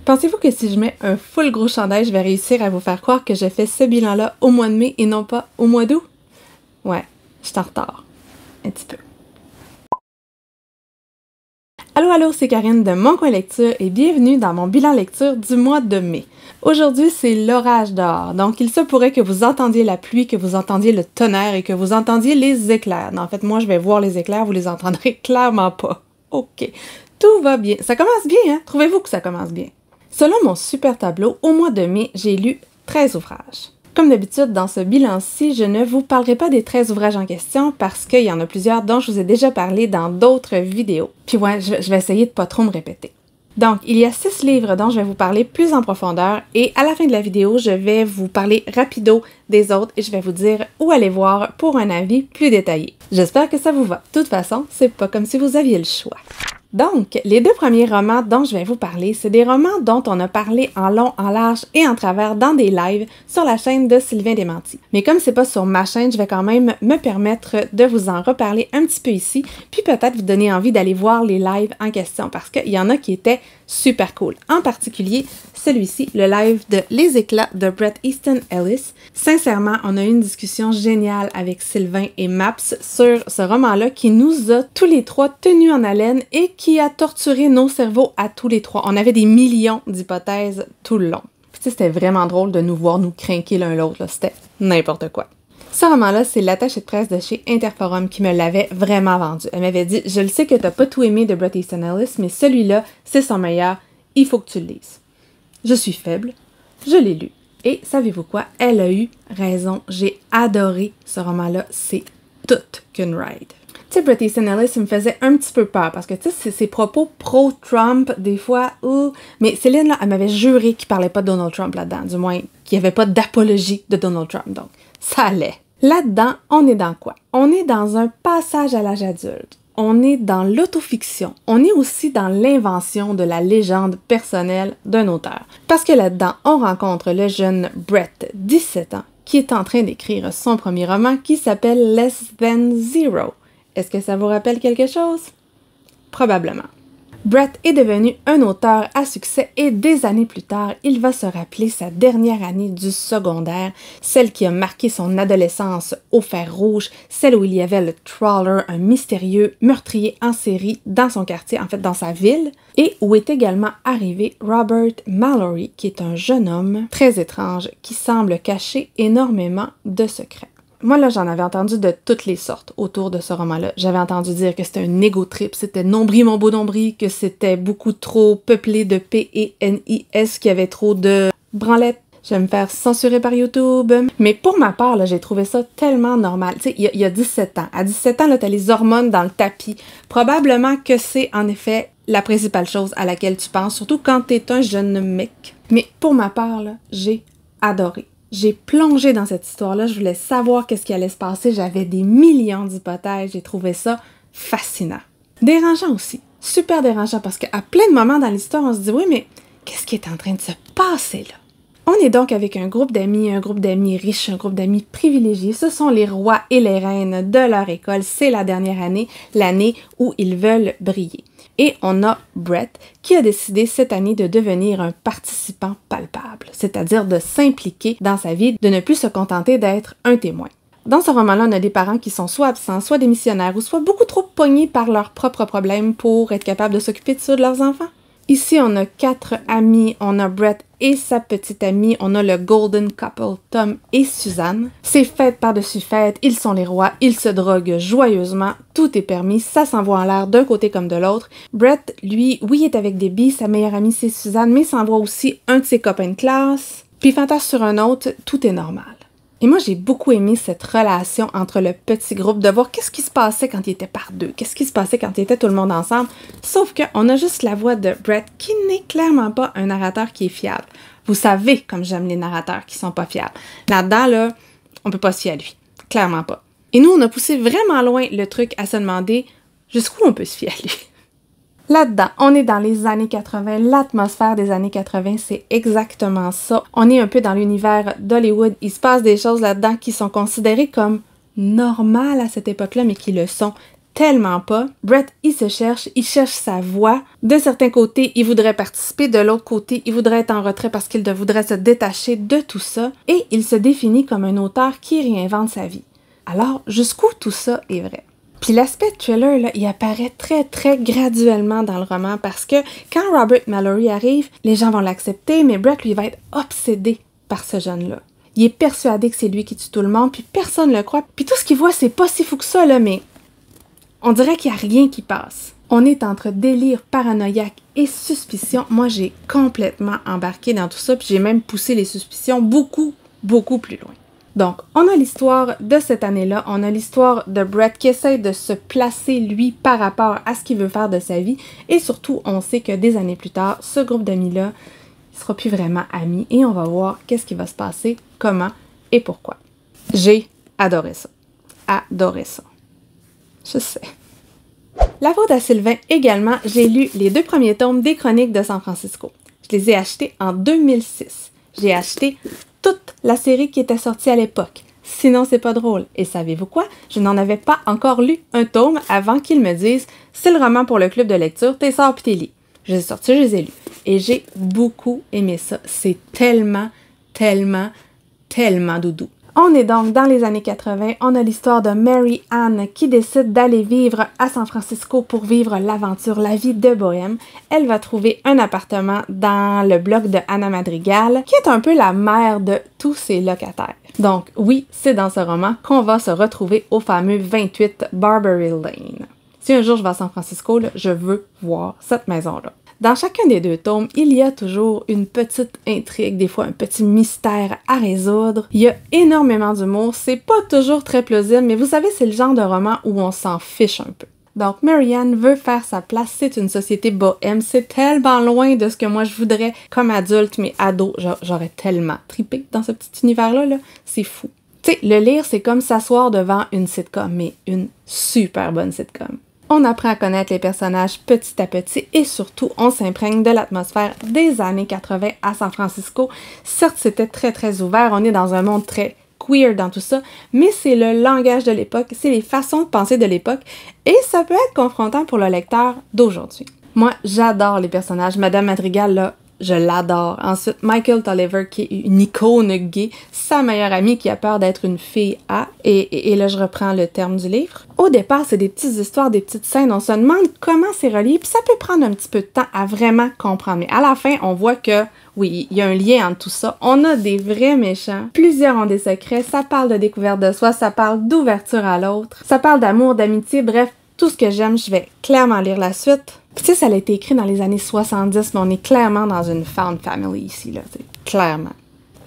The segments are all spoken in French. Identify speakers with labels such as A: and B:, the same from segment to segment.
A: Pensez-vous que si je mets un full gros chandail, je vais réussir à vous faire croire que j'ai fait ce bilan-là au mois de mai et non pas au mois d'août? Ouais, je suis en retard. Un petit peu. Allô, allô, c'est Karine de Mon Coin Lecture et bienvenue dans mon bilan lecture du mois de mai. Aujourd'hui, c'est l'orage dehors, donc il se pourrait que vous entendiez la pluie, que vous entendiez le tonnerre et que vous entendiez les éclairs. Non, en fait, moi, je vais voir les éclairs, vous les entendrez clairement pas. OK, tout va bien. Ça commence bien, hein? Trouvez-vous que ça commence bien? Selon mon super tableau, au mois de mai, j'ai lu 13 ouvrages. Comme d'habitude, dans ce bilan-ci, je ne vous parlerai pas des 13 ouvrages en question parce qu'il y en a plusieurs dont je vous ai déjà parlé dans d'autres vidéos. Puis ouais, je vais essayer de pas trop me répéter. Donc, il y a 6 livres dont je vais vous parler plus en profondeur et à la fin de la vidéo, je vais vous parler rapido des autres et je vais vous dire où aller voir pour un avis plus détaillé. J'espère que ça vous va. De toute façon, c'est pas comme si vous aviez le choix. Donc, les 2 premiers romans dont je vais vous parler, c'est des romans dont on a parlé en long, en large et en travers dans des lives sur la chaîne de Sylvain Desmenti. Mais comme c'est pas sur ma chaîne, je vais quand même me permettre de vous en reparler un petit peu ici, puis peut-être vous donner envie d'aller voir les lives en question parce qu'il y en a qui étaient super cool. En particulier, celui-ci, le live de Les éclats de Bret Easton Ellis. Sincèrement, on a eu une discussion géniale avec Sylvain et Maps sur ce roman-là qui nous a tous les trois tenus en haleine et qui a torturé nos cerveaux à tous les trois. On avait des millions d'hypothèses tout le long. Puis tu sais, c'était vraiment drôle de nous voir nous crinquer l'un l'autre, là. C'était n'importe quoi. Ce roman-là, c'est l'attachée de presse de chez Interforum qui me l'avait vraiment vendu. Elle m'avait dit « Je le sais que t'as pas tout aimé de Bret Easton Ellis, mais celui-là, c'est son meilleur, il faut que tu le lises. » Je suis faible, je l'ai lu. Et savez-vous quoi? Elle a eu raison. J'ai adoré ce roman-là. C'est toute qu'une ride. Tu sais, Bret Easton Ellis, il me faisait un petit peu peur parce que, tu sais, c'est ses propos pro-Trump, des fois, mais Céline, là, elle m'avait juré qu'il parlait pas de Donald Trump là-dedans, du moins, qu'il n'y avait pas d'apologie de Donald Trump. Donc, ça allait. Là-dedans, on est dans quoi? On est dans un passage à l'âge adulte. On est dans l'autofiction. On est aussi dans l'invention de la légende personnelle d'un auteur. Parce que là-dedans, on rencontre le jeune Bret, 17 ans, qui est en train d'écrire son premier roman qui s'appelle Less Than Zero. Est-ce que ça vous rappelle quelque chose? Probablement. Bret est devenu un auteur à succès et des années plus tard, il va se rappeler sa dernière année du secondaire, celle qui a marqué son adolescence au fer rouge, celle où il y avait le Trawler, un mystérieux meurtrier en série dans son quartier, en fait dans sa ville, et où est également arrivé Robert Mallory, qui est un jeune homme très étrange qui semble cacher énormément de secrets. Moi, là, j'en avais entendu de toutes les sortes autour de ce roman-là. J'avais entendu dire que c'était un ego trip, c'était nombril, mon beau nombril, que c'était beaucoup trop peuplé de P-E-N-I-S, qu'il y avait trop de branlettes. Je vais me faire censurer par YouTube. Mais pour ma part, là, j'ai trouvé ça tellement normal. Tu sais, il y a 17 ans. À 17 ans, là, t'as les hormones dans le tapis. Probablement que c'est, en effet, la principale chose à laquelle tu penses, surtout quand t'es un jeune mec. Mais pour ma part, là, j'ai adoré. J'ai plongé dans cette histoire-là, je voulais savoir qu'est-ce qui allait se passer, j'avais des millions d'hypothèses, j'ai trouvé ça fascinant. Dérangeant aussi, super dérangeant, parce qu'à plein de moments dans l'histoire, on se dit « Oui, mais qu'est-ce qui est en train de se passer là? » On est donc avec un groupe d'amis riches, un groupe d'amis privilégiés. Ce sont les rois et les reines de leur école. C'est la dernière année, l'année où ils veulent briller. Et on a Bret qui a décidé cette année de devenir un participant palpable, c'est-à-dire de s'impliquer dans sa vie, de ne plus se contenter d'être un témoin. Dans ce roman-là, on a des parents qui sont soit absents, soit démissionnaires, ou soit beaucoup trop pognés par leurs propres problèmes pour être capables de s'occuper de ceux de leurs enfants. Ici, on a 4 amis, on a Bret et sa petite amie, on a le Golden Couple, Tom et Suzanne. C'est fête par-dessus fête, ils sont les rois, ils se droguent joyeusement, tout est permis, ça s'envoie en l'air d'un côté comme de l'autre. Bret, lui, oui, est avec Debbie, sa meilleure amie c'est Suzanne, mais s'envoie aussi un de ses copains de classe, puis fantasme sur un autre, tout est normal. Et moi, j'ai beaucoup aimé cette relation entre le petit groupe, de voir qu'est-ce qui se passait quand il était par deux, qu'est-ce qui se passait quand il était tout le monde ensemble, sauf qu'on a juste la voix de Bret qui n'est clairement pas un narrateur qui est fiable. Vous savez comme j'aime les narrateurs qui sont pas fiables. Là-dedans, là, on peut pas se fier à lui. Clairement pas. Et nous, on a poussé vraiment loin le truc à se demander jusqu'où on peut se fier à lui. Là-dedans, on est dans les années 80, l'atmosphère des années 80, c'est exactement ça. On est un peu dans l'univers d'Hollywood, il se passe des choses là-dedans qui sont considérées comme normales à cette époque-là, mais qui le sont tellement pas. Brett, il cherche sa voie. De certains côtés, il voudrait participer, de l'autre côté, il voudrait être en retrait parce qu'il voudrait se détacher de tout ça. Et il se définit comme un auteur qui réinvente sa vie. Alors, jusqu'où tout ça est vrai? Puis l'aspect thriller, là, il apparaît très, très graduellement dans le roman parce que quand Robert Mallory arrive, les gens vont l'accepter, mais Brett, lui, va être obsédé par ce jeune-là. Il est persuadé que c'est lui qui tue tout le monde, puis personne ne le croit. Puis tout ce qu'il voit, c'est pas si fou que ça, là, mais on dirait qu'il n'y a rien qui passe. On est entre délire paranoïaque et suspicion. Moi, j'ai complètement embarqué dans tout ça, puis j'ai même poussé les suspicions beaucoup, beaucoup plus loin. Donc, on a l'histoire de cette année-là, on a l'histoire de Brett qui essaie de se placer, lui, par rapport à ce qu'il veut faire de sa vie, et surtout, on sait que des années plus tard, ce groupe d'amis-là, il sera plus vraiment amis, et on va voir qu'est-ce qui va se passer, comment et pourquoi. J'ai adoré ça. Adoré ça. Je sais. La faute à Sylvain également, j'ai lu les 2 premiers tomes des Chroniques de San Francisco. Je les ai achetés en 2006. J'ai acheté toute la série qui était sortie à l'époque. Sinon, c'est pas drôle. Et savez-vous quoi? Je n'en avais pas encore lu un tome avant qu'ils me disent « C'est le roman pour le club de lecture, t'es sors pis t'es lis. » Je les ai sortis, je les ai lus. Et j'ai beaucoup aimé ça. C'est tellement, tellement, tellement doudou. On est donc dans les années 80, on a l'histoire de Mary Ann qui décide d'aller vivre à San Francisco pour vivre l'aventure, la vie de bohème. Elle va trouver un appartement dans le bloc de Anna Madrigal, qui est un peu la mère de tous ses locataires. Donc oui, c'est dans ce roman qu'on va se retrouver au fameux 28 Barbary Lane. Si un jour je vais à San Francisco, là, je veux voir cette maison-là. Dans chacun des 2 tomes, il y a toujours une petite intrigue, des fois un petit mystère à résoudre. Il y a énormément d'humour, c'est pas toujours très plausible, mais vous savez, c'est le genre de roman où on s'en fiche un peu. Donc, Mary Ann veut faire sa place, c'est une société bohème, c'est tellement loin de ce que moi je voudrais comme adulte, mais ado, j'aurais tellement trippé dans ce petit univers-là, là. C'est fou. Tu sais, le lire, c'est comme s'asseoir devant une sitcom, mais une super bonne sitcom. On apprend à connaître les personnages petit à petit et surtout, on s'imprègne de l'atmosphère des années 80 à San Francisco. Certes, c'était très, très ouvert, on est dans un monde très queer dans tout ça, mais c'est le langage de l'époque, c'est les façons de penser de l'époque et ça peut être confrontant pour le lecteur d'aujourd'hui. Moi, j'adore les personnages. Madame Madrigal, là, je l'adore. Ensuite, Michael Tulliver, qui est une icône gay, sa meilleure amie qui a peur d'être une fille A, et là je reprends le terme du livre. Au départ, c'est des petites histoires, des petites scènes, on se demande comment c'est relié, puis ça peut prendre un petit peu de temps à vraiment comprendre. Mais à la fin, on voit que, oui, il y a un lien entre tout ça. On a des vrais méchants, plusieurs ont des secrets, ça parle de découverte de soi, ça parle d'ouverture à l'autre, ça parle d'amour, d'amitié, bref, tout ce que j'aime, je vais clairement lire la suite. Puis tu sais, ça a été écrit dans les années 70, mais on est clairement dans une found family ici, là, clairement.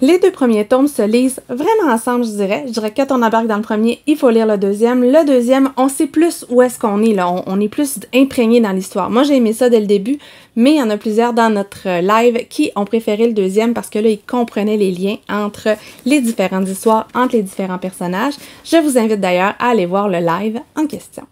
A: Les 2 premiers tomes se lisent vraiment ensemble, je dirais. Je dirais que quand on embarque dans le premier, il faut lire le deuxième. Le deuxième, on sait plus où est-ce qu'on est, là. On est plus imprégné dans l'histoire. Moi, j'ai aimé ça dès le début, mais il y en a plusieurs dans notre live qui ont préféré le deuxième parce que là, ils comprenaient les liens entre les différentes histoires, entre les différents personnages. Je vous invite d'ailleurs à aller voir le live en question.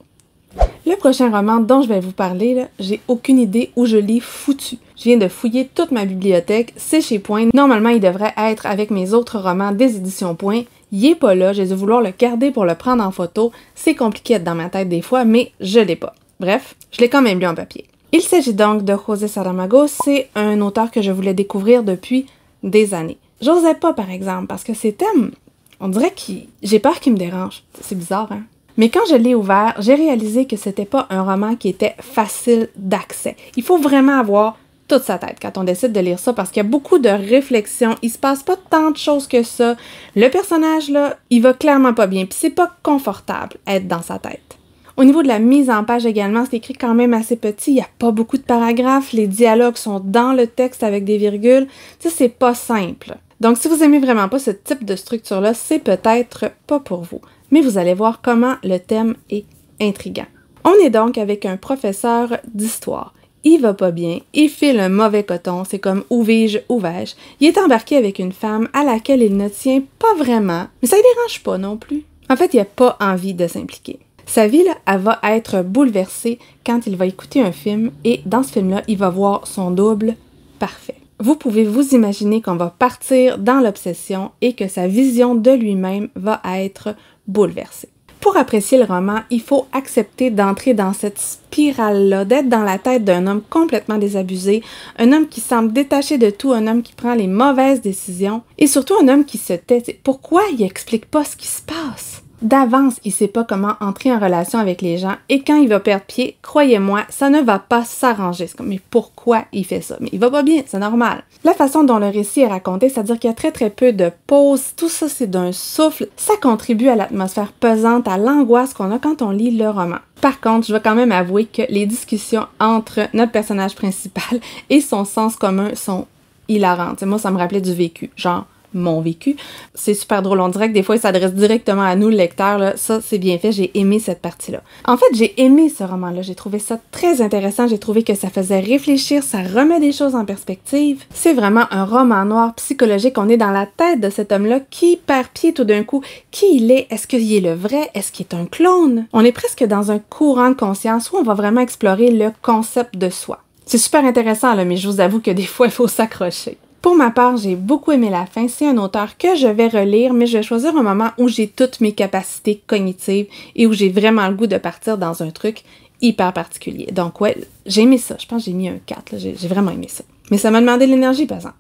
A: Le prochain roman dont je vais vous parler, là, j'ai aucune idée où je l'ai foutu. Je viens de fouiller toute ma bibliothèque, c'est chez Point. Normalement, il devrait être avec mes autres romans des éditions Point. Il est pas là, j'ai dû vouloir le garder pour le prendre en photo. C'est compliqué dans ma tête des fois, mais je l'ai pas. Bref, je l'ai quand même lu en papier. Il s'agit donc de José Saramago, c'est un auteur que je voulais découvrir depuis des années. J'osais pas, par exemple, parce que ses thèmes, on dirait que j'ai peur qu'il me dérange. C'est bizarre, hein? Mais quand je l'ai ouvert, j'ai réalisé que c'était pas un roman qui était facile d'accès. Il faut vraiment avoir toute sa tête quand on décide de lire ça parce qu'il y a beaucoup de réflexions, il se passe pas tant de choses que ça. Le personnage, là, il va clairement pas bien, puis c'est pas confortable être dans sa tête. Au niveau de la mise en page également, c'est écrit quand même assez petit, il n'y a pas beaucoup de paragraphes, les dialogues sont dans le texte avec des virgules, tu sais, c'est pas simple. Donc si vous aimez vraiment pas ce type de structure-là, c'est peut-être pas pour vous. Mais vous allez voir comment le thème est intriguant. On est donc avec un professeur d'histoire. Il va pas bien, il file un mauvais coton, c'est comme où vis-je, où vais-je. Il est embarqué avec une femme à laquelle il ne tient pas vraiment, mais ça ne dérange pas non plus. En fait, il n'a pas envie de s'impliquer. Sa vie, là, elle va être bouleversée quand il va écouter un film et dans ce film-là, il va voir son double parfait. Vous pouvez vous imaginer qu'on va partir dans l'obsession et que sa vision de lui-même va être bouleversée. Pour apprécier le roman, il faut accepter d'entrer dans cette spirale-là, d'être dans la tête d'un homme complètement désabusé, un homme qui semble détaché de tout, un homme qui prend les mauvaises décisions, et surtout un homme qui se tait. Pourquoi il explique pas ce qui se passe? D'avance, il sait pas comment entrer en relation avec les gens, et quand il va perdre pied, croyez-moi, ça ne va pas s'arranger. C'est comme, mais pourquoi il fait ça? Mais il va pas bien, c'est normal. La façon dont le récit est raconté, c'est-à-dire qu'il y a très peu de pauses, tout ça c'est d'un souffle, ça contribue à l'atmosphère pesante, à l'angoisse qu'on a quand on lit le roman. Par contre, je vais quand même avouer que les discussions entre notre personnage principal et son sens commun sont hilarantes. Moi, ça me rappelait du vécu, genre mon vécu. C'est super drôle. On dirait que des fois, il s'adresse directement à nous, le lecteur. Là. Ça, c'est bien fait. J'ai aimé cette partie-là. En fait, j'ai aimé ce roman-là. J'ai trouvé ça très intéressant. J'ai trouvé que ça faisait réfléchir, ça remet des choses en perspective. C'est vraiment un roman noir psychologique. On est dans la tête de cet homme-là qui perd pied tout d'un coup. Qui il est? Est-ce qu'il est le vrai? Est-ce qu'il est un clone? On est presque dans un courant de conscience où on va vraiment explorer le concept de soi. C'est super intéressant, là, mais je vous avoue que des fois, il faut s'accrocher. Pour ma part, j'ai beaucoup aimé la fin. C'est un auteur que je vais relire, mais je vais choisir un moment où j'ai toutes mes capacités cognitives et où j'ai vraiment le goût de partir dans un truc hyper particulier. Donc ouais, j'ai aimé ça. Je pense que j'ai mis un 4. Là. J'ai vraiment aimé ça. Mais ça m'a demandé de l'énergie, par exemple.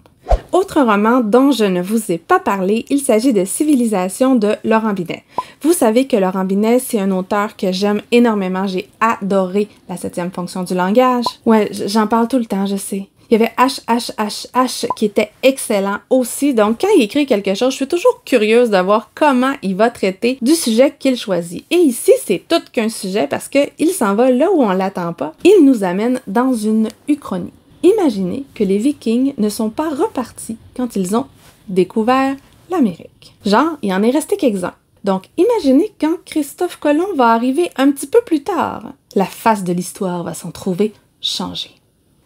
A: Autre roman dont je ne vous ai pas parlé, il s'agit de Civilisation de Laurent Binet. Vous savez que Laurent Binet, c'est un auteur que j'aime énormément. J'ai adoré La 7e fonction du langage. Ouais, j'en parle tout le temps, je sais. Il y avait HHHH qui était excellent aussi. Donc, quand il écrit quelque chose, je suis toujours curieuse de voir comment il va traiter du sujet qu'il choisit. Et ici, c'est tout qu'un sujet parce qu'il s'en va là où on l'attend pas. Il nous amène dans une uchronie. Imaginez que les Vikings ne sont pas repartis quand ils ont découvert l'Amérique. Genre, il en est resté quelques-uns. Donc, imaginez quand Christophe Colomb va arriver un petit peu plus tard. La face de l'histoire va s'en trouver changée.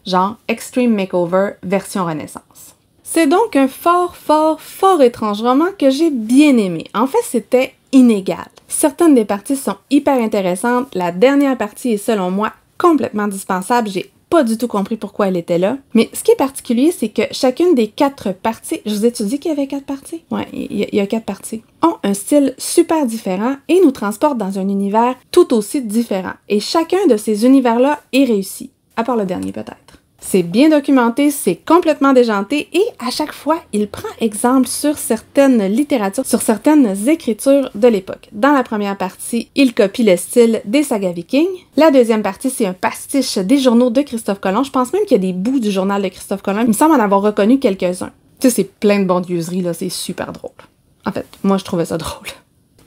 A: Genre Extreme Makeover version Renaissance. C'est donc un fort étrange roman que j'ai bien aimé. En fait, c'était inégal. Certaines des parties sont hyper intéressantes. La dernière partie est selon moi complètement dispensable. J'ai pas du tout compris pourquoi elle était là. Mais ce qui est particulier, c'est que chacune des 4 parties, je vous ai dit qu'il y avait 4 parties? Ouais, il y a 4 parties, ont un style super différent et nous transportent dans un univers tout aussi différent. Et chacun de ces univers-là est réussi. À part le dernier peut-être. C'est bien documenté, c'est complètement déjanté et à chaque fois, il prend exemple sur certaines littératures, sur certaines écritures de l'époque. Dans la première partie, il copie le style des sagas vikings. La deuxième partie, c'est un pastiche des journaux de Christophe Colomb. Je pense même qu'il y a des bouts du journal de Christophe Colomb. Il me semble en avoir reconnu quelques-uns. Tu sais, c'est plein de bondieuseries, là, c'est super drôle. En fait, moi, je trouvais ça drôle.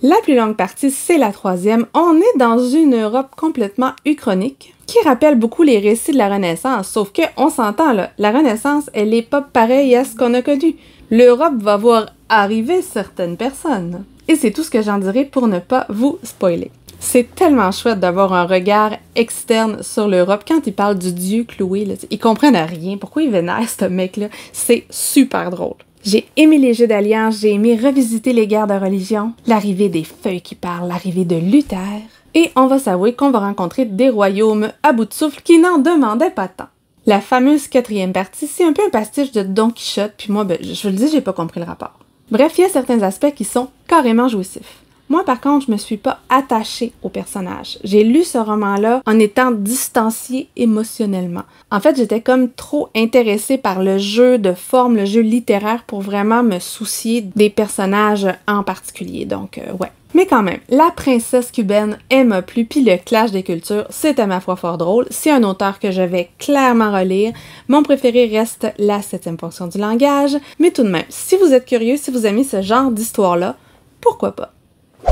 A: La plus longue partie, c'est la 3e. On est dans une Europe complètement uchronique qui rappelle beaucoup les récits de la Renaissance, sauf que, on s'entend là, la Renaissance, elle est pas pareille à ce qu'on a connu. L'Europe va voir arriver certaines personnes. Et c'est tout ce que j'en dirai pour ne pas vous spoiler. C'est tellement chouette d'avoir un regard externe sur l'Europe quand il parle du dieu cloué. Là, ils comprennent rien. Pourquoi il vénère ce mec-là? C'est super drôle. J'ai aimé les jeux d'alliance, j'ai aimé revisiter les guerres de religion, l'arrivée des feuilles qui parlent, l'arrivée de Luther. Et on va s'avouer qu'on va rencontrer des royaumes à bout de souffle qui n'en demandaient pas tant. La fameuse 4e partie, c'est un peu un pastiche de Don Quichotte, puis moi, je vous le dis, j'ai pas compris le rapport. Bref, il y a certains aspects qui sont carrément jouissifs. Moi, par contre, je me suis pas attachée au personnage. J'ai lu ce roman-là en étant distanciée émotionnellement. En fait, j'étais comme trop intéressée par le jeu de forme, le jeu littéraire pour vraiment me soucier des personnages en particulier. Donc, ouais. Mais quand même, La princesse cubaine, elle m'a plu, puis le clash des cultures, c'était ma foi fort drôle. C'est un auteur que je vais clairement relire. Mon préféré reste La 7e fonction du langage. Mais tout de même, si vous êtes curieux, si vous aimez ce genre d'histoire-là, pourquoi pas?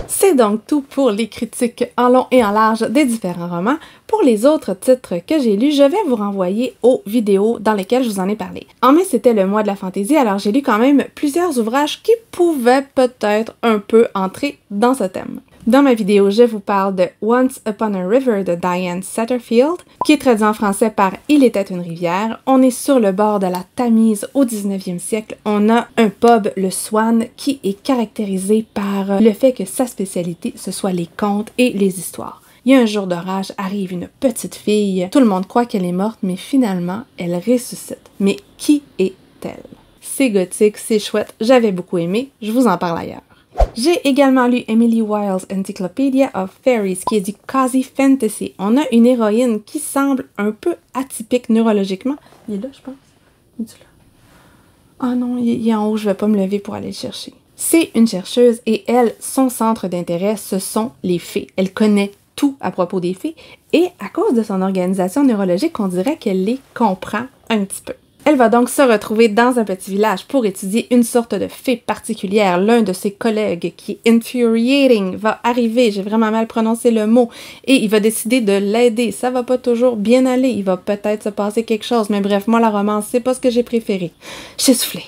A: C'est donc tout pour les critiques en long et en large des différents romans. Pour les autres titres que j'ai lus, je vais vous renvoyer aux vidéos dans lesquelles je vous en ai parlé. En mai, c'était le mois de la fantaisie, alors j'ai lu quand même plusieurs ouvrages qui pouvaient peut-être un peu entrer dans ce thème. Dans ma vidéo, je vous parle de Once Upon a River de Diane Satterfield, qui est traduit en français par Il était une rivière. On est sur le bord de la Tamise au 19e siècle. On a un pub, le Swan, qui est caractérisé par le fait que sa spécialité, ce soit les contes et les histoires. Il y a un jour d'orage, arrive une petite fille. Tout le monde croit qu'elle est morte, mais finalement, elle ressuscite. Mais qui est-elle? C'est gothique, c'est chouette, j'avais beaucoup aimé, je vous en parle ailleurs. J'ai également lu Emily Wilde's Encyclopedia of Fairies, qui est du quasi fantasy. On a une héroïne qui semble un peu atypique neurologiquement. Il est là, je pense. Il est là. Ah non, il est en haut, je vais pas me lever pour aller le chercher. C'est une chercheuse et elle, son centre d'intérêt, ce sont les fées. Elle connaît tout à propos des fées et à cause de son organisation neurologique, on dirait qu'elle les comprend un petit peu. Elle va donc se retrouver dans un petit village pour étudier une sorte de fée particulière. L'un de ses collègues, qui est infuriating, va arriver, j'ai vraiment mal prononcé le mot, et il va décider de l'aider. Ça va pas toujours bien aller, il va peut-être se passer quelque chose, mais bref, moi la romance, c'est pas ce que j'ai préféré. J'ai soufflé.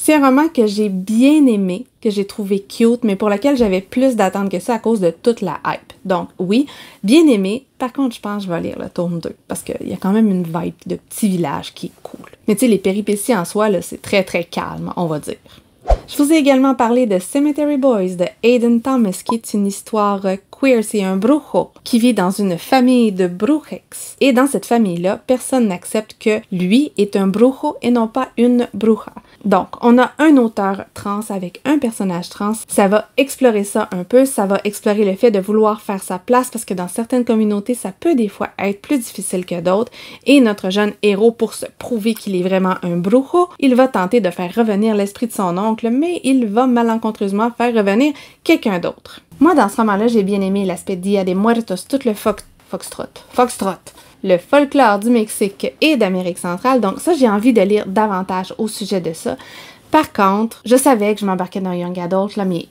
A: C'est un roman que j'ai bien aimé, que j'ai trouvé cute, mais pour lequel j'avais plus d'attentes que ça à cause de toute la hype. Donc oui, bien aimé. Par contre, je pense que je vais lire le tome 2, parce qu'il y a quand même une vibe de petit village qui est cool. Mais tu sais, les péripéties en soi, là, c'est très très calme, on va dire. Je vous ai également parlé de Cemetery Boys de Aidan Thomas, qui est une histoire queer. C'est un brujo qui vit dans une famille de brujex. Et dans cette famille-là, personne n'accepte que lui est un brujo et non pas une bruja. Donc, on a un auteur trans avec un personnage trans. Ça va explorer ça un peu, ça va explorer le fait de vouloir faire sa place parce que dans certaines communautés, ça peut des fois être plus difficile que d'autres. Et notre jeune héros, pour se prouver qu'il est vraiment un brujo, il va tenter de faire revenir l'esprit de son oncle, mais il va malencontreusement faire revenir quelqu'un d'autre. Moi, dans ce roman-là, j'ai bien aimé l'aspect Dia de Muertos, tout le foxtrot, le folklore du Mexique et d'Amérique centrale. Donc ça, j'ai envie de lire davantage au sujet de ça. Par contre, je savais que je m'embarquais dans Young Adult, là, mais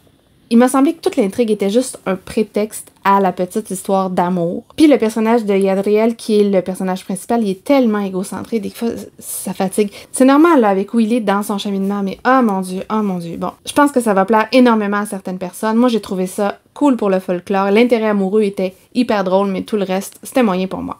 A: il m'a semblé que toute l'intrigue était juste un prétexte à la petite histoire d'amour. Puis le personnage de Yadriel, qui est le personnage principal, il est tellement égocentré, des fois, ça fatigue. C'est normal, là, avec où il est dans son cheminement, mais oh mon Dieu. Bon, je pense que ça va plaire énormément à certaines personnes. Moi, j'ai trouvé ça cool pour le folklore. L'intérêt amoureux était hyper drôle, mais tout le reste, c'était moyen pour moi.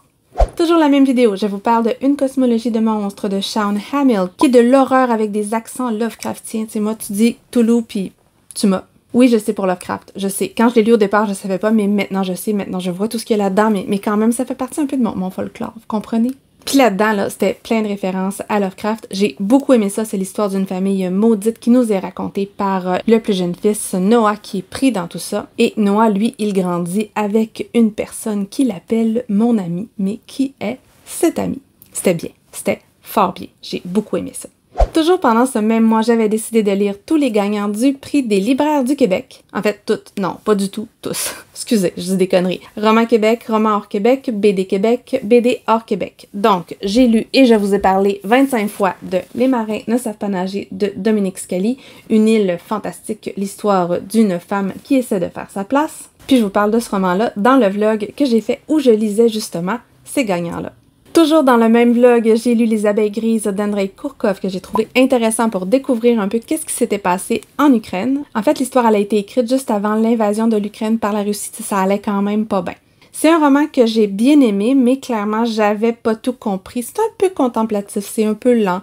A: Toujours la même vidéo, je vous parle de Une cosmologie de monstres de Shaun Hamill, qui est de l'horreur avec des accents Lovecraftiens. Tu sais, moi, tu dis Toulouse, puis tu m'as. Oui, je sais pour Lovecraft, je sais. Quand je l'ai lu au départ, je savais pas, mais maintenant je sais, maintenant je vois tout ce qu'il y a là-dedans, mais quand même, ça fait partie un peu de mon folklore, vous comprenez? Puis là-dedans, là, c'était plein de références à Lovecraft. J'ai beaucoup aimé ça, c'est l'histoire d'une famille maudite qui nous est racontée par le plus jeune fils, Noah, qui est pris dans tout ça. Et Noah, lui, il grandit avec une personne qu'il appelle mon ami, mais qui est cet ami. C'était bien, c'était fort bien, j'ai beaucoup aimé ça. Toujours pendant ce même mois, j'avais décidé de lire tous les gagnants du prix des libraires du Québec. En fait, toutes. Non, pas du tout, tous. Excusez, je dis des conneries. Roman Québec, Roman hors Québec, BD hors Québec. Donc, j'ai lu et je vous ai parlé 25 fois de Les marins ne savent pas nager de Dominique Scali, une île fantastique, l'histoire d'une femme qui essaie de faire sa place. Puis je vous parle de ce roman-là dans le vlog que j'ai fait où je lisais justement ces gagnants-là. Toujours dans le même vlog, j'ai lu Les abeilles grises d'Andrei Kourkov que j'ai trouvé intéressant pour découvrir un peu qu'est-ce qui s'était passé en Ukraine. En fait, l'histoire elle a été écrite juste avant l'invasion de l'Ukraine par la Russie, ça allait quand même pas bien. C'est un roman que j'ai bien aimé, mais clairement, j'avais pas tout compris. C'est un peu contemplatif, c'est un peu lent.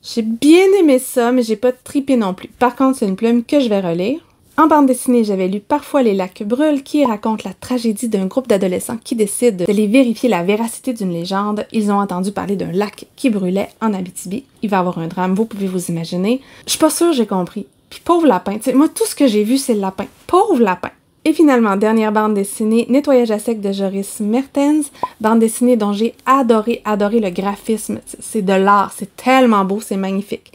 A: J'ai bien aimé ça, mais j'ai pas trippé non plus. Par contre, c'est une plume que je vais relire. En bande dessinée, j'avais lu Parfois les lacs brûlent, qui raconte la tragédie d'un groupe d'adolescents qui décident d'aller vérifier la véracité d'une légende. Ils ont entendu parler d'un lac qui brûlait en Abitibi. Il va y avoir un drame, vous pouvez vous imaginer. Je suis pas sûre que j'ai compris. Puis pauvre lapin, tu sais, moi tout ce que j'ai vu c'est le lapin. Pauvre lapin! Et finalement, dernière bande dessinée, Nettoyage à sec de Joris Mertens, bande dessinée dont j'ai adoré le graphisme. C'est de l'art, c'est tellement beau, c'est magnifique.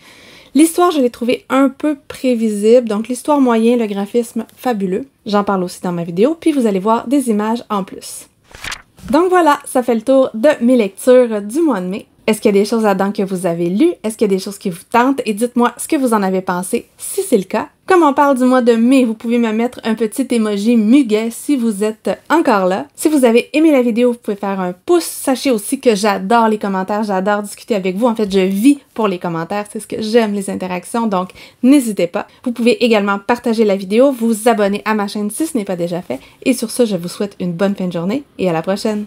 A: L'histoire, je l'ai trouvée un peu prévisible, donc l'histoire moyen, le graphisme fabuleux. J'en parle aussi dans ma vidéo, puis vous allez voir des images en plus. Donc voilà, ça fait le tour de mes lectures du mois de mai. Est-ce qu'il y a des choses là-dedans que vous avez lues? Est-ce qu'il y a des choses qui vous tentent? Et dites-moi ce que vous en avez pensé, si c'est le cas. Comme on parle du mois de mai, vous pouvez me mettre un petit emoji muguet si vous êtes encore là. Si vous avez aimé la vidéo, vous pouvez faire un pouce. Sachez aussi que j'adore les commentaires, j'adore discuter avec vous. En fait, je vis pour les commentaires, c'est ce que j'aime, les interactions, donc n'hésitez pas. Vous pouvez également partager la vidéo, vous abonner à ma chaîne si ce n'est pas déjà fait. Et sur ce, je vous souhaite une bonne fin de journée et à la prochaine!